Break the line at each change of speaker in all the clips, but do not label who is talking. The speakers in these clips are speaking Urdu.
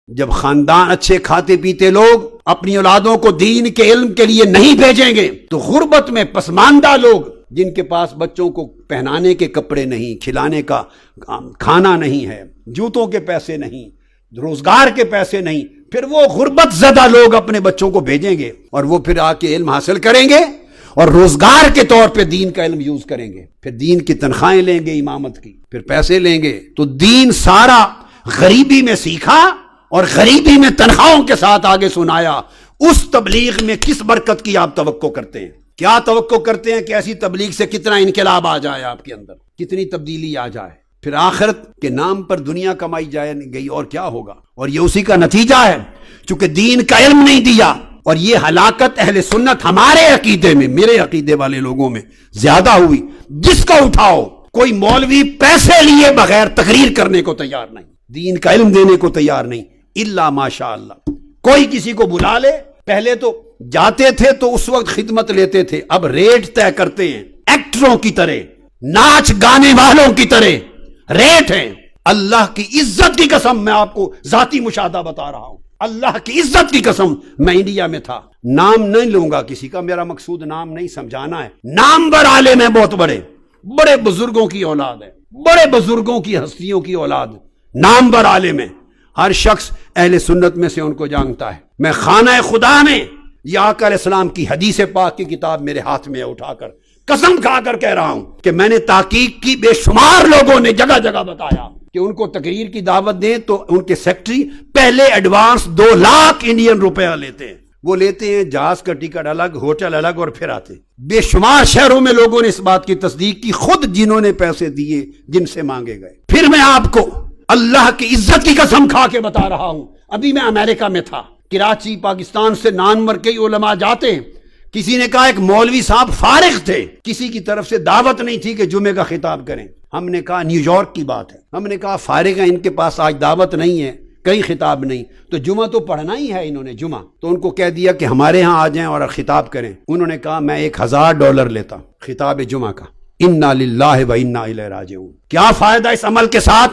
جب خاندان اچھے کھاتے پیتے لوگ اپنی اولادوں کو دین کے علم کے لیے نہیں بھیجیں گے تو غربت میں پسماندہ لوگ جن کے پاس بچوں کو پہنانے کے کپڑے نہیں، کھلانے کا کھانا نہیں ہے، جوتوں کے پیسے نہیں، روزگار کے پیسے نہیں، پھر وہ غربت زدہ لوگ اپنے بچوں کو بھیجیں گے اور وہ پھر آ کے علم حاصل کریں گے اور روزگار کے طور پہ دین کا علم یوز کریں گے، پھر دین کی تنخواہیں لیں گے، امامت کی پھر پیسے لیں گے۔ تو دین سارا غریبی میں سیکھا اور غریبی میں تنخواہوں کے ساتھ آگے سنایا۔ اس تبلیغ میں کس برکت کی آپ توقع کرتے ہیں؟ کیا توقع کرتے ہیں کہ ایسی تبلیغ سے کتنا انقلاب آ جائے، آپ کے اندر کتنی تبدیلی آ جائے، پھر آخرت کے نام پر دنیا کمائی جائے گئی اور کیا ہوگا؟ اور یہ اسی کا نتیجہ ہے، چونکہ دین کا علم نہیں دیا۔ اور یہ ہلاکت اہل سنت ہمارے عقیدے میں، میرے عقیدے والے لوگوں میں زیادہ ہوئی۔ جس کو اٹھاؤ، کوئی مولوی پیسے لیے بغیر تقریر کرنے کو تیار نہیں، دین کا علم دینے کو تیار نہیں، الا ماشاء اللہ۔ کوئی کسی کو بلا لے، پہلے تو جاتے تھے تو اس وقت خدمت لیتے تھے، اب ریٹ طے کرتے ہیں، ایکٹروں کی طرح، ناچ گانے والوں کی طرح ریٹ ہیں۔ اللہ کی عزت کی قسم، میں آپ کو ذاتی مشاہدہ بتا رہا ہوں، اللہ کی عزت کی قسم، میں انڈیا میں تھا، نام نہیں لوں گا کسی کا، میرا مقصود نام نہیں سمجھانا ہے، نامور عالم ہیں، بہت بڑے بڑے بزرگوں کی اولاد ہے، بڑے بزرگوں کی ہستیوں کی اولاد، نامور عالم ہے، ہر شخص اہل سنت میں سے ان کو جانتا ہے۔ میں خانہ خدا میں یا آقا علیہ السلام کی حدیث پاک کی کتاب میرے ہاتھ میں اٹھا کر قسم کھا کر کہہ رہا ہوں کہ میں نے تحقیق کی، بے شمار لوگوں نے جگہ جگہ بتایا کہ ان کو تقریر کی دعوت دیں تو ان کے سیکٹری پہلے ایڈوانس 2 لاکھ انڈین روپیہ لیتے ہیں، وہ لیتے ہیں جہاز کا ٹکٹ الگ، ہوٹل الگ، اور پھر آتے۔ بے شمار شہروں میں لوگوں نے اس بات کی تصدیق کی، خود جنہوں نے پیسے دیے، جن سے مانگے گئے۔ پھر میں آپ کو اللہ کی عزت کی قسم کھا کے بتا رہا ہوں، ابھی میں امریکہ میں تھا، کراچی پاکستان سے نامور کئی علماء جاتے ہیں، کسی نے کہا ایک مولوی صاحب فارغ تھے، کسی کی طرف سے دعوت نہیں تھی کہ جمعے کا خطاب کریں۔ ہم نے کہا نیو یارک کی بات ہے، ہم نے کہا فارغ ہیں، ان کے پاس آج دعوت نہیں ہے، کئی خطاب نہیں، تو جمعہ تو پڑھنا ہی ہے انہوں نے جمعہ، تو ان کو کہہ دیا کہ ہمارے ہاں آ جائیں اور خطاب کریں۔ انہوں نے کہا میں $1000 لیتا ہوں خطاب جمعہ کا۔ انا للہ و انا الیہ راجعون۔ کیا فائدہ اس عمل کے ساتھ؟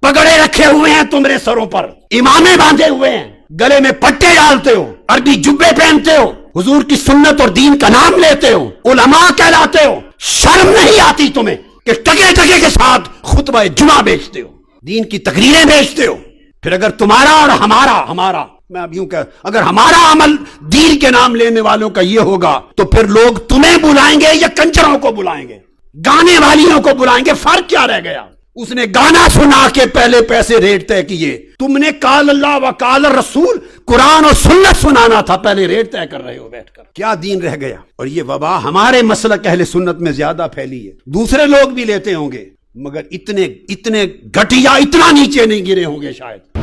پگڑے رکھے ہوئے ہیں تمہارے سروں پر، امامے باندھے ہوئے ہیں، گلے میں پٹے ڈالتے ہو، عربی جبے پہنتے ہو، حضور کی سنت اور دین کا نام لیتے ہو، علماء کہلاتے ہو، شرم نہیں آتی تمہیں کہ ٹکے ٹکے کے ساتھ خطبہ جمعہ بیچتے ہو، دین کی تقریریں بیچتے ہو؟ پھر اگر تمہارا اور ہمارا میں اب یوں کہ اگر ہمارا عمل دین کے نام لینے والوں کا یہ ہوگا تو پھر لوگ تمہیں بلائیں گے یا کنجروں کو بلائیں گے، گانے والیوں کو بلائیں گے؟ فرق کیا رہ گیا؟ اس نے گانا سنا کے پہلے پیسے ریٹ طے کیے، تم نے قال اللہ و قال الرسول قرآن اور سنت سنانا تھا، پہلے ریٹ طے کر رہے ہو بیٹھ کر۔ کیا دین رہ گیا؟ اور یہ وبا ہمارے مسلک اہل سنت میں زیادہ پھیلی ہے، دوسرے لوگ بھی لیتے ہوں گے مگر اتنے گھٹیا، اتنا نیچے نہیں گرے ہوں گے شاید۔